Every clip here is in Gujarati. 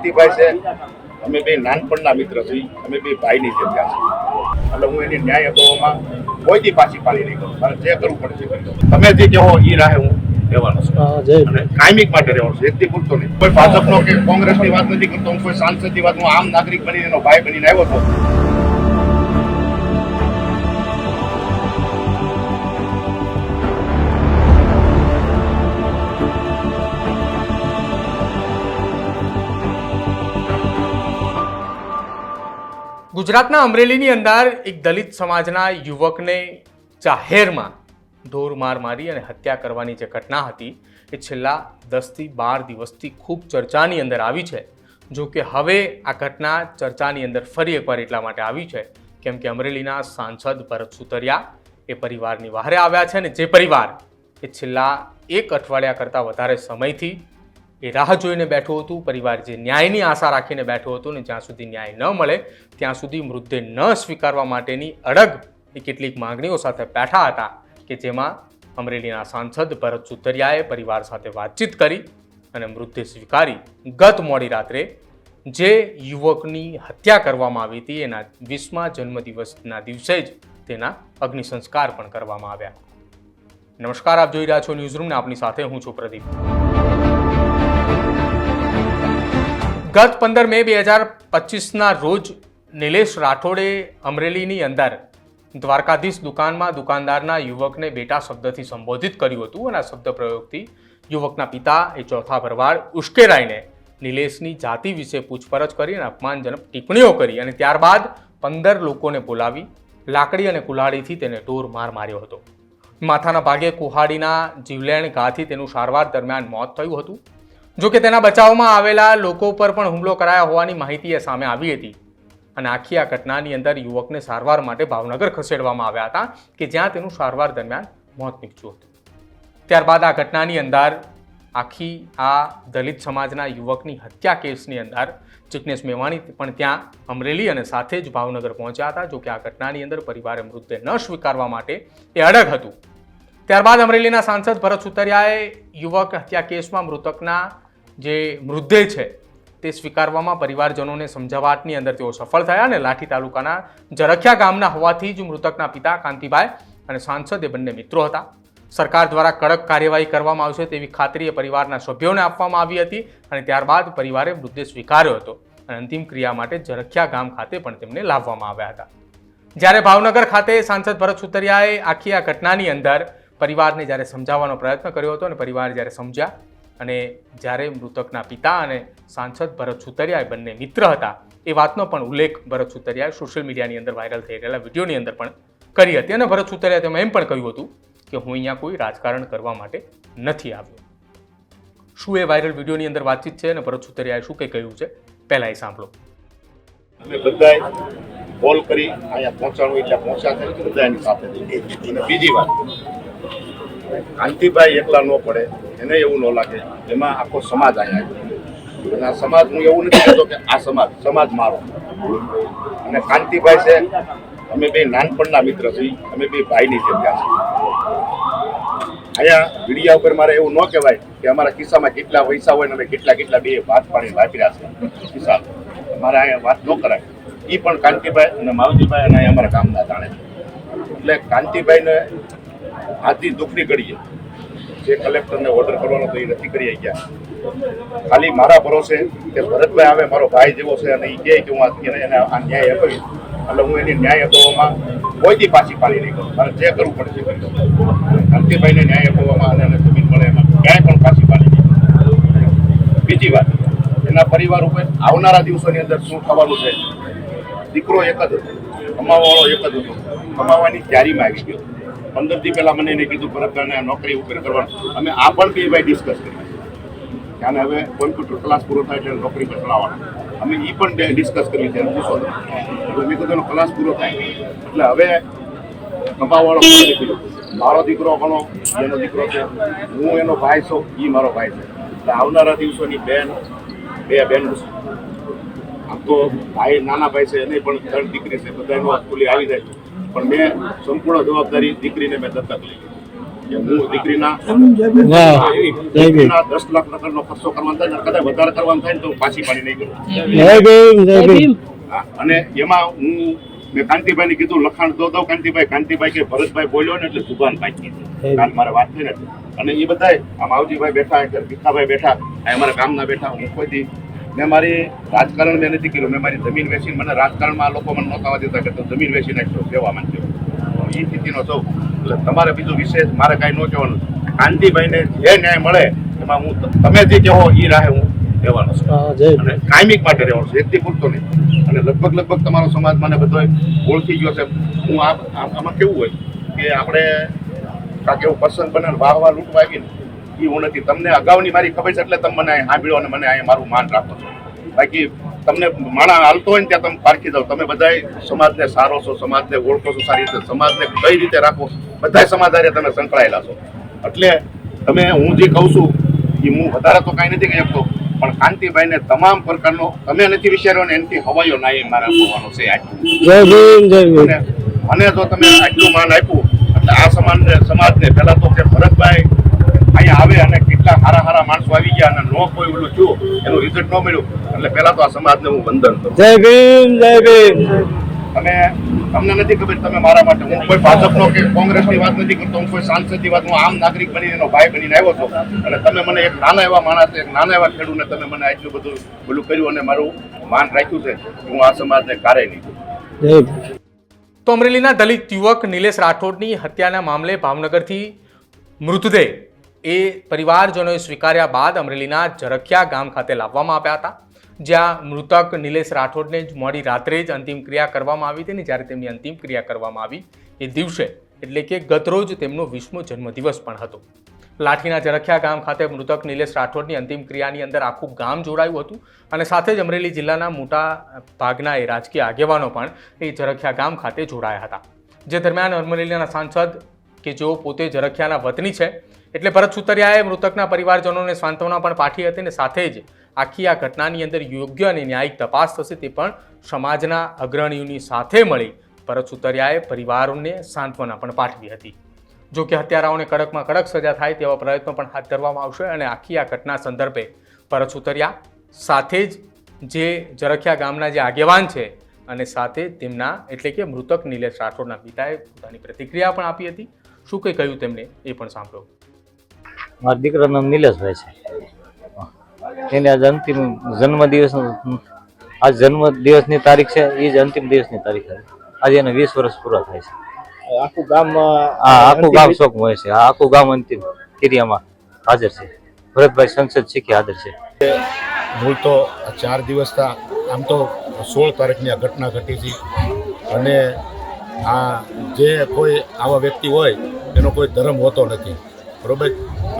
કાંતિભાઈ છે, અમે બે નાનપણના મિત્ર છીએ, અમે બે ભાઈની જેમ ત્યાં છીએ. એટલે હું એની ન્યાય અપાવવામાં કોઈથી પાછી પાડી નહીં કરું, મારે જે કરવું પડશે. તમે જે કહો એ રાહે હું રહેવાનો છું અને કાયમિક માટે રહેવાનો છું, એકથી પૂરતો નહીં. કોઈ ભાજપનો કે કોંગ્રેસની વાત નથી કરતો, હું કોઈ સાંસદની વાત, હું આમ નાગરિક બનીને એનો ભાઈ બનીને આવ્યો હતો. ગુજરાતના અમરેલીની અંદર એક દલિત સમાજના યુવકને જાહેરમાં ઢોર માર મારી અને હત્યા કરવાની જે ઘટના હતી એ છેલ્લા 10થી 12 દિવસથી ખૂબ ચર્ચાની અંદર આવી છે. જો કે હવે આ ઘટના ચર્ચાની અંદર ફરી એકવાર એટલા માટે આવી છે કેમ કે અમરેલીના સાંસદ ભરત સુતરિયા એ પરિવારની વહારે આવ્યા છે અને જે પરિવાર એ છેલ્લા 1 અઠવાડિયા કરતાં વધારે સમયથી એ રાહ જોઈને બેઠું હતું, પરિવાર જે ન્યાયની આશા રાખીને બેઠું હતું ને જ્યાં સુધી ન્યાય ન મળે ત્યાં સુધી મૃતદેહ ન સ્વીકારવા માટેની અડગ એ કેટલીક માંગણીઓ સાથે બેઠા હતા કે જેમાં અમરેલીના સાંસદ ભરત સુતરિયાએ પરિવાર સાથે વાતચીત કરી અને મૃતદેહ સ્વીકારી ગત મોડી રાત્રે જે યુવકની હત્યા કરવામાં આવી હતી એના 20મા જન્મદિવસના દિવસે જ તેના અગ્નિ સંસ્કાર પણ કરવામાં આવ્યા. નમસ્કાર, આપ જોઈ રહ્યા છો ન્યૂઝરૂમ ને આપની સાથે હું છું પ્રદીપ. ગત 15 મે 2025ના રોજ નિલેશ રાઠોડે અમરેલીની અંદર દ્વારકાધીશ દુકાનમાં દુકાનદારના યુવકને બેટા શબ્દથી સંબોધિત કર્યું હતું અને આ શબ્દ પ્રયોગથી યુવકના પિતા એ ચોથા ભરવાડ ઉશ્કેરાઈને નિલેશની જાતિ વિશે પૂછપરછ કરી અને અપમાનજનક ટિપ્પણીઓ કરી અને ત્યારબાદ 15 લોકોને બોલાવી લાકડી અને કુલ્હાડીથી તેને ઢોર માર માર્યો હતો. માથાના ભાગે કુહાડીના જીવલેણ ઘાથી તેનું સારવાર દરમિયાન મોત થયું હતું. જો કે તેના બચાવમાં આવેલા લોકો પર પણ હુમલો કરાયા હોવાની માહિતી એ સામે આવી હતી અને આખી આ ઘટનાની અંદર યુવકને સારવાર માટે ભાવનગર ખસેડવામાં આવ્યા હતા કે જ્યાં તેનું સારવાર દરમિયાન મોત નીપજ્યું હતું. ત્યારબાદ આ ઘટનાની અંદર આખી આ દલિત સમાજના યુવકની હત્યા કેસની અંદર જિગ્નેશ મેવાણી પણ ત્યાં અમરેલી અને સાથે જ ભાવનગર પહોંચ્યા હતા. જો કે આ ઘટનાની અંદર પરિવારે મૃતદેહ ન સ્વીકારવા માટે એ અડગ હતું. ત્યારબાદ અમરેલીના સાંસદ ભરત સુતરિયાએ યુવક હત્યા કેસમાં મૃતકના જે મૃતદેહ છે તે સ્વીકારવામાં પરિવારજનોને સમજાવટની અંદર તેઓ સફળ થયા અને લાઠી તાલુકાના જરખિયા ગામના હોવાથી જ મૃતકના પિતા કાંતિભાઈ અને સાંસદ એ બંને મિત્રો હતા. સરકાર દ્વારા કડક કાર્યવાહી કરવામાં આવશે તેવી ખાતરી પરિવારના સભ્યોને આપવામાં આવી હતી અને ત્યારબાદ પરિવારે મૃતદેહ સ્વીકાર્યો હતો અને અંતિમ ક્રિયા માટે જરખિયા ગામ ખાતે પણ તેમને લાવવામાં આવ્યા હતા. જ્યારે ભાવનગર ખાતે સાંસદ ભરત સુતરિયાએ આખી આ ઘટનાની અંદર પરિવારને જ્યારે સમજાવવાનો પ્રયત્ન કર્યો હતો અને પરિવાર જ્યારે સમજ્યા અને જ્યારે મૃતકના પિતા અને સાંસદ ભરત સુતરિયા બંને મિત્ર હતા એ વાતનો પણ ઉલ્લેખ ભરત સુતરિયાએ સોશિયલ મીડિયાની અંદર વાયરલ થઈ રહેલા વિડીયોની અંદર પણ કરી હતી અને ભરત સુતરિયાએ તેમાં એમ પણ કહ્યું હતું કે હું અહીંયા કોઈ રાજકારણ કરવા માટે નથી આવ્યો. શું એ વાયરલ વિડીયોની અંદર વાતચીત છે અને ભરત સુતરિયાએ શું કંઈ કહ્યું છે પહેલાં એ સાંભળો. અમે બધાએ કોલ કરી અહીંયા પહોંચાડવું એટલે પહોંચ્યા થાય બધા એની સાથે. અને બીજી વાત, કાંતિભાઈ એકલા ન પડે એને એવું ન લાગે, એમાં આખો સમાજ અહીંયા આવ્યો અને આ સમાજ, હું એવું નથી કહેતો કે આ સમાજ મારો. અને કાંતિભાઈ છે, અમે બે નાનપણના મિત્ર છીએ, અમે બે ભાઈની જેમ ત્યાં છીએ. અહીંયા મીડિયા ઉપર મારે એવું ન કહેવાય કે અમારા ખિસ્સામાં કેટલા પૈસા હોય ને અમે કેટલા બે ભાત પાણી વાપર્યા છે ખિસ્સા, મારે અહીંયા વાત ન કરાય. એ પણ કાંતિભાઈ અને માવજીભાઈ અને અમારા ગામના જાણે છે. એટલે કાંતિભાઈને આજની દુઃખની ઘડીએ જે કલેક્ટરને ઓર્ડર કરવાનો તો એ નથી કરી ગયા. ખાલી મારા ભરોસે કે ભરતભાઈ આવે મારો ભાઈ જેવો છે અને એ કહે કે હું એને આ ન્યાય અપાવીશ, એટલે હું એની ન્યાય અપાવવામાં કોઈથી પાછી પાડી નહીં કરું, મારે જે કરવું પડશે કાંતિભાઈને ન્યાય અપાવવામાં અને જમીન મળે એમાં ક્યાંય પણ પાછી પાડી નહીં. બીજી વાત, એના પરિવાર ઉપર આવનારા દિવસોની અંદર શું થવાનું છે. દીકરો એક જ હતો, કમાવાવાળો એક જ હતો, કમાવાની તૈયારીમાં આવી ગયો. 15 દી પહેલાં મને એને કીધું ભરતભાઈને નોકરી ઉપર કરવાનું. અમે આ પણ બે ભાઈ ડિસ્કસ કરી અને હવે કોમ્પ્યુટર ક્લાસ પૂરો થાય એટલે નોકરી પર ચલાવવાનો. અમે એ પણ ડિસ્કસ કરવી છે પૂછો એટલે મેં કીધું એનો ક્લાસ પૂરો થાય એટલે હવે કમાવાવાળો દીકરો, મારો દીકરો ઘણો એનો દીકરો છે, હું એનો ભાઈ છું, એ મારો ભાઈ છે. એટલે આવનારા દિવસોની બે બહેન છે. આમ તો ભાઈ નાના ભાઈ છે એને પણ 3 દીકરી છે, બધાનો સ્કૂલે આવી જાય. પણ મેં સંપૂર્ણ જવાબદારી દીકરીને મેં દત્તક લઈ લીધી. કે હું દીકરીના વાહ. દીકરીના 10 લાખ નગરનો ખર્ચો કરવાનો થાય ને કદાચ વધારે કરવાનો થાય ને તો હું પાછી પાડી નહીં કરું. જય ભીમ જય ભીમ. હા, અને એમાં મેં કાંતિભાઈને કીધું લખાણ દો કાંતિભાઈ કે ભરતભાઈ બોલ્યો ને એટલે જુબાન પાકી કાલ મારે વાત થઈ ને અને એ બધાય આ માવજીભાઈ બેઠા ભીખાભાઈ બેઠા આ અમારા ગામના બેઠા હું કોઈથી મેં મારી રાજકારણ મેં નથી કર્યું. મેં મારી જમીન વેચીને મને રાજકારણમાં આ લોકો મને નહોતા આવવા દેતા કે તો જમીન વેચી નાખશો સેવા માંગ્યો એ સ્થિતિનો સૌ એટલે તમારે બીજું વિશેષ મારે કાંઈ ન કહેવાનું. કાંતિભાઈને જે ન્યાય મળે એમાં હું તમે જે કહો એ રાહે હું રહેવાનો છું હા, જય ભીમ. અને કાયમિક માટે રહેવાનું છું, એકથી પૂરતો નહીં. અને લગભગ તમારો સમાજ મને બધો ઓળખી ગયો છે. હું આમાં કેવું હોય કે આપણે કાંક એવું પસંદ બને વાહ લૂંટવા આવી ને એ હું નથી. તમને અગાઉની મારી ખબર છે એટલે તમે મને અહીં સાંભળ્યો અને મને અહીંયા મારું માન રાખો છો. બાકી તમને માણા હાલતો હોય ને ત્યાં તમે પારખી જાઓ. તમે બધાય સમાજને સારો છો, સમાજને ઓળખો છો સારી રીતે, સમાજને કઈ રીતે રાખો બધાય સમાજ હારે તમે સંકળાયેલા છો. એટલે તમે હું જે કહું છું એ હું વધારે તો કાંઈ નથી કહી શકતો પણ કાંતિભાઈને તમામ પ્રકારનો તમે નથી વિચાર્યો ને એનાથી હવાયો ના એ મારે આપવાનો છે આટલું. જય ભીમ જય ભીમ. અને મને જો તમે આટલું માન આપ્યું એટલે આ સમાજને પહેલા તો કે ભરતભાઈ અહીંયા આવે અને કેટલા સારા માણસો આવી ગયા અને નો કોઈ ઓલું થયું એનું રિઝલ્ટ ન મળ્યું એટલે પહેલા તો આ સમાજને હું વંદન કરું. જય ભીમ જય ભીમ. અને તમને નથી ખબર તમે મારા માટે હું કોઈ ભાજપનો કે કોંગ્રેસની વાત નથી કરતો. હું કોઈ સાંસદની વાત હું આમ નાગરિક બનીને એનો ભાઈ બનીને આવ્યો છું અને તમે મને એક નાના એવા માણસ એક નાના એવા ખેડૂતને તમે મને આટલું બધું ઓલું કર્યું અને મારું માન રાખ્યું છે હું આ સમાજને કારે નહીં. જય ભીમ. તો અમરેલીના દલિત યુવક નિલેશ રાઠોડની હત્યાના મામલે ભાવનગરથી મૃતદેહ એ પરિવારજનોએ સ્વીકાર્યા બાદ અમરેલીના ઝરખિયા ગામ ખાતે લાવવામાં આવ્યા હતા, જ્યાં મૃતક નિલેશ રાઠોડને જ મોડી રાત્રે જ અંતિમ ક્રિયા કરવામાં આવી હતી. ને જ્યારે તેમની અંતિમ ક્રિયા કરવામાં આવી એ દિવસે એટલે કે ગતરોજ તેમનો 20મો જન્મદિવસ પણ હતો. લાઠીના ઝરખિયા ગામ ખાતે મૃતક નિલેશ રાઠોડની અંતિમ ક્રિયાની અંદર આખું ગામ જોડાયું હતું અને સાથે જ અમરેલી જિલ્લાના મોટા ભાગના એ રાજકીય આગેવાનો પણ એ ઝરખિયા ગામ ખાતે જોડાયા હતા. જે દરમિયાન અમરેલીના સાંસદ કે જેઓ પોતે ઝરખિયાના વતની છે એટલે ભરત સુતરિયાએ મૃતકના પરિવારજનોને સાંત્વના પણ પાઠવી હતી અને સાથે જ આખી આ ઘટનાની અંદર યોગ્ય અને ન્યાયિક તપાસ થશે તે પણ સમાજના અગ્રણીઓની સાથે મળી ભરત સુતરિયાએ પરિવારોને સાંત્વના પણ પાઠવી હતી. જો કે હત્યારાઓને કડકમાં કડક સજા થાય તેવા પ્રયત્નો પણ હાથ ધરવામાં આવશે અને આખી આ ઘટના સંદર્ભે ભરત સુતરિયા સાથે જ જે ઝરખિયા ગામના જે આગેવાન છે અને સાથે તેમના એટલે કે મૃતક નિલેશ રાઠોડના પિતાએ પોતાની પ્રતિક્રિયા પણ આપી હતી. શું કંઈ કહ્યું તેમને એ પણ સાંભળો. મારા દીકરાનું નામ નિલેશભાઈ છે. એને આજ અંતિમ જન્મદિવસ, આજ જન્મદિવસની તારીખ છે, એ જ અંતિમ દિવસની તારીખ છે. આજે એને 20 વર્ષ પૂરા થાય છે. આખું ગામ આખું ગામ શોકમાં હોય છે. આખું ગામ અંતિમ ક્રિયામાં હાજર છે. ભરતભાઈ સંસદ શીખી હાજર છે. મૂળ તો 4 દિવસ આમ તો 16 તારીખની આ ઘટના ઘટી છે અને આ જે કોઈ આવા વ્યક્તિ હોય એનો કોઈ ધર્મ હોતો નથી, બરોબર.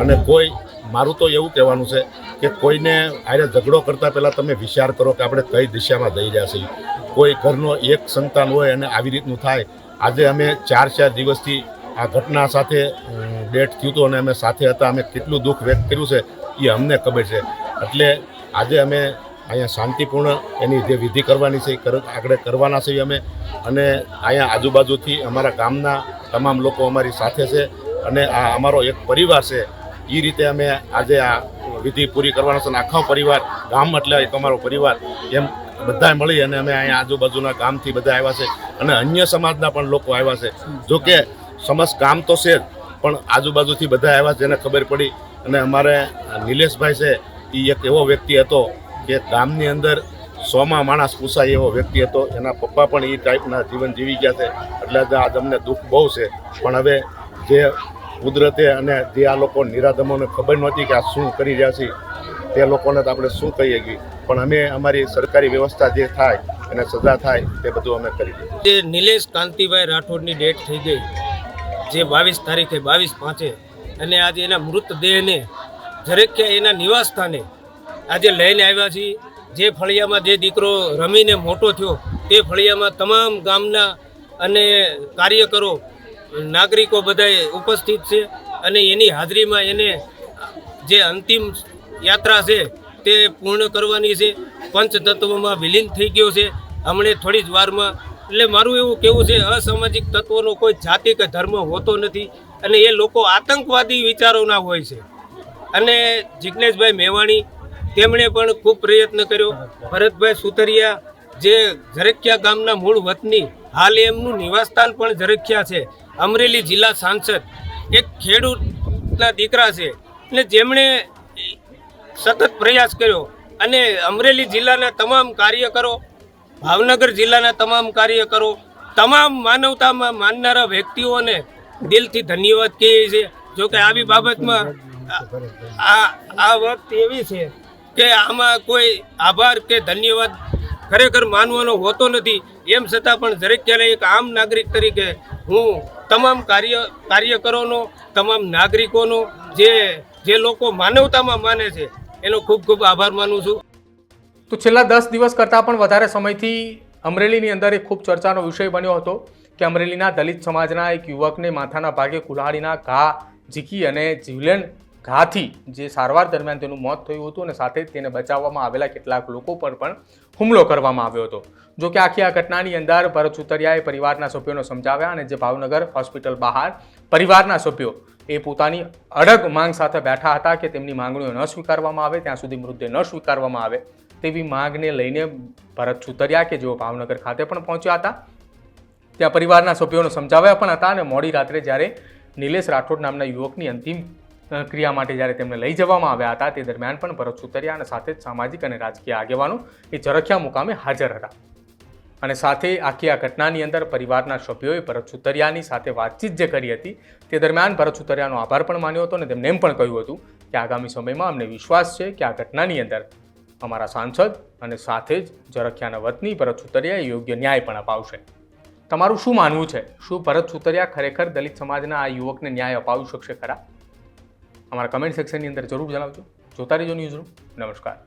અને કોઈ મારું તો એવું કહેવાનું છે કે કોઈને આરે ઝઘડો કરતાં પહેલાં તમે વિચાર કરો કે આપણે કઈ દિશામાં જઈ રહ્યા છીએ. કોઈ ઘરનો એક સંતાન હોય અને આવી રીતનું થાય. આજે અમે 4 દિવસથી આ ઘટના સાથે ડેટ થયું હતું અને અમે સાથે હતા. અમે કેટલું દુઃખ વ્યક્ત કર્યું છે એ અમને ખબર છે. એટલે આજે અમે અહીંયા શાંતિપૂર્ણ એની જે વિધિ કરવાની છે એ આગળ કરવાના છીએ અમે. અને અહીંયા આજુબાજુથી અમારા ગામના તમામ લોકો અમારી સાથે છે અને આ અમારો એક પરિવાર છે. એ રીતે અમે આજે આ વિધિ પૂરી કરવાના છે અને આખો પરિવાર, ગામ એટલે એક અમારો પરિવાર એમ બધા મળી અને અમે અહીંયા આજુબાજુના ગામથી બધા આવ્યા છે અને અન્ય સમાજના પણ લોકો આવ્યા છે. જો કે સમસ્ત ગામ તો છે જ પણ આજુબાજુથી બધા આવ્યા જેને ખબર પડી. અને અમારે નિલેશભાઈ છે એ એક એવો વ્યક્તિ હતો કે ગામની અંદર 100માં માણસ પૂછાય એવો વ્યક્તિ હતો. એના પપ્પા પણ એ ટાઈપના જીવન જીવી ગયા છે. એટલે આજ અમને દુઃખ બહુ છે. પણ હવે જે કુદરતે અને જે આ લોકો નિરાધમોને ખબર નહોતી કે આ શું કરી રહ્યા છે તે લોકોને તો આપણે શું કહીએ છીએ. પણ અમે અમારી સરકારી વ્યવસ્થા જે થાય અને સજા થાય તે બધું અમે કરી દીધું. જે નિલેશ કાંતિભાઈ રાઠોડની ડેટ થઈ ગઈ જે 22 તારીખે 22/5 અને આજે એના મૃતદેહને ઝરખિયા એના નિવાસ સ્થાને આજે લઈને આવ્યા છીએ. જે ફળિયામાં જે દીકરો રમીને મોટો થયો તે ફળિયામાં તમામ ગામના અને કાર્યકરો નાગરિકો બધાએ ઉપસ્થિત છે અને એની હાજરીમાં એને જે અંતિમ યાત્રા છે તે પૂર્ણ કરવાની છે. પંચતત્વમાં વિલીન થઈ ગયો છે હમણે થોડી જ વારમાં. એટલે મારું એવું કહેવું છે અસામાજિક તત્વોનો કોઈ જાતિ કે ધર્મ હોતો નથી. અને એ લોકો આતંકવાદી વિચારોના હોય છે. અને જિજ્ઞેશભાઈ મેવાણી તેમણે પણ ખૂબ પ્રયત્ન કર્યો. ભરતભાઈ સુતરિયા જે ઝરખિયા ગામના મૂળ વતની, હાલ એમનું નિવાસસ્થાન પણ ઝરખિયા છે. અમરેલી જિલ્લા સાંસદ એક ખેડૂતના દીકરા છે અને જેમણે સતત પ્રયાસ કર્યો અને અમરેલી જિલ્લાના તમામ કાર્યકરો, ભાવનગર જિલ્લાના તમામ કાર્યકરો, તમામ માનવતામાં માનનારા વ્યક્તિઓને દિલથી ધન્યવાદ કહીએ છીએ. જોકે આવી બાબતમાં આ વાત એવી છે કે આમાં કોઈ આભાર કે ધન્યવાદ ખરેખર માનવાનો હોતો નથી. એમ છતાં પણ ઝરખિયાના એક આમ નાગરિક તરીકે હું તમામ કાર્યકરોનો, તમામ નાગરિકોનો, જે લોકો માનવતામાં માને છે એનો ખૂબ ખૂબ આભાર માનું છું. તો છેલ્લા 10 દિવસ કરતાં પણ વધારે સમયથી અમરેલીની અંદર એક ખૂબ ચર્ચાનો વિષય બન્યો હતો કે અમરેલીના દલિત સમાજના એક યુવકને માથાના ભાગે કુલ્હાડીના ઘા ઝીકી અને જીવલેણ ઘાથી જે સારવાર દરમિયાન તેનું મોત થયું હતું અને સાથે જ તેને બચાવવામાં આવેલા કેટલાક લોકો પર પણ હુમલો કરવામાં આવ્યો હતો. જો કે આખી આ ઘટનાની અંદર ભરત સુતરિયાએ પરિવારના સભ્યોને સમજાવ્યા અને જે ભાવનગર હોસ્પિટલ બહાર પરિવારના સભ્યો એ પોતાની અડગ માંગ સાથે બેઠા હતા કે તેમની માંગણીઓ ન સ્વીકારવામાં આવે, ત્યાં સુધી મૃતદેહ ન સ્વીકારવામાં આવે તેવી માંગને લઈને ભરત સુતરિયા કે જેઓ ભાવનગર ખાતે પણ પહોંચ્યા હતા, ત્યાં પરિવારના સભ્યોને સમજાવ્યા પણ હતા અને મોડી રાત્રે જ્યારે નિલેશ રાઠોડ નામના યુવકની અંતિમ ક્રિયા માટે જ્યારે તેમને લઈ જવામાં આવ્યા હતા તે દરમિયાન પણ ભરત સુતરિયા અને સાથે જ સામાજિક અને રાજકીય આગેવાનો એ ઝરખિયા મુકામે હાજર હતા. અને સાથે આખી આ ઘટનાની અંદર પરિવારના સભ્યોએ ભરત સુતરિયાની સાથે વાતચીત જે કરી હતી તે દરમિયાન ભરત સુતરિયાનો આભાર પણ માન્યો હતો અને તેમને એમ પણ કહ્યું હતું કે આગામી સમયમાં અમને વિશ્વાસ છે કે આ ઘટનાની અંદર અમારા સાંસદ અને સાથે જ ઝરખિયાના વતની ભરત સુતરિયાએ યોગ્ય ન્યાય પણ અપાવશે. તમારું શું માનવું છે? શું ભરત સુતરિયા ખરેખર દલિત સમાજના આ યુવકને ન્યાય અપાવી શકશે ખરા? અમારા કમેન્ટ સેક્શનની અંદર જરૂર જણાવજો. જોતા રહેજો ન્યૂઝરૂમ. નમસ્કાર.